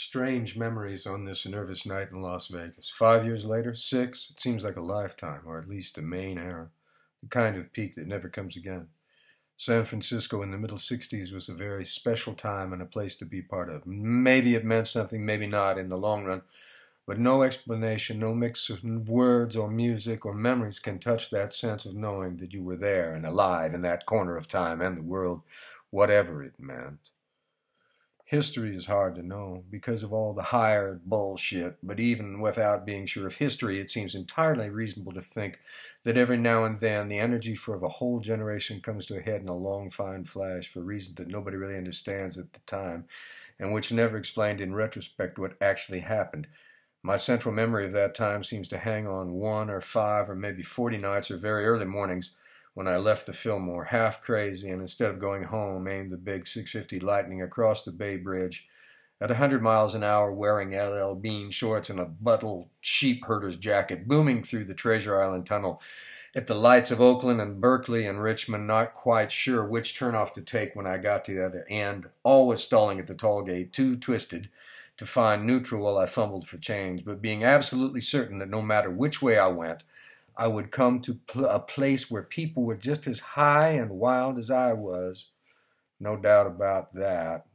Strange memories on this nervous night in Las Vegas. 5 years later, 6, it seems like a lifetime, or at least a main era. The kind of peak that never comes again. San Francisco in the middle 60s was a very special time and a place to be part of. Maybe it meant something, maybe not in the long run, but no explanation, no mix of words or music or memories can touch that sense of knowing that you were there and alive in that corner of time and the world, whatever it meant. History is hard to know because of all the hired bullshit, but even without being sure of history, it seems entirely reasonable to think that every now and then the energy for a whole generation comes to a head in a long, fine flash for reasons that nobody really understands at the time, and which never explained in retrospect what actually happened. My central memory of that time seems to hang on 1 or 5 or maybe 40 nights or very early mornings when I left the Fillmore, half crazy, and instead of going home, aimed the big 650 Lightning across the Bay Bridge at 100 miles an hour, wearing LL Bean shorts and a buttle sheep herder's jacket, booming through the Treasure Island Tunnel at the lights of Oakland and Berkeley and Richmond, not quite sure which turnoff to take when I got to the other end, always stalling at the toll gate, too twisted to find neutral while I fumbled for change, but being absolutely certain that no matter which way I went, I would come to a place where people were just as high and wild as I was. No doubt about that.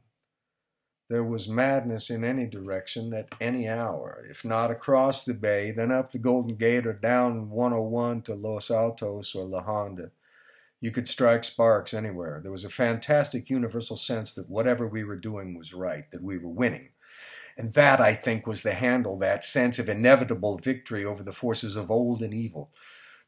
There was madness in any direction at any hour, if not across the bay, then up the Golden Gate or down 101 to Los Altos or La Honda. You could strike sparks anywhere. There was a fantastic universal sense that whatever we were doing was right, that we were winning. And that, I think, was the handle, that sense of inevitable victory over the forces of old and evil.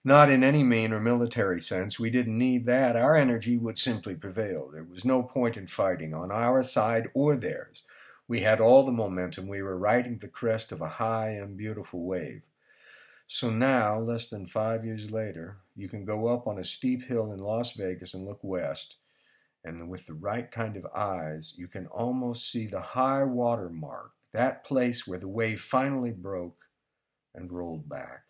Not in any mean or military sense. We didn't need that. Our energy would simply prevail. There was no point in fighting on our side or theirs. We had all the momentum. We were riding the crest of a high and beautiful wave. So now, less than 5 years later, you can go up on a steep hill in Las Vegas and look west. And with the right kind of eyes, you can almost see the high water mark, that place where the wave finally broke and rolled back.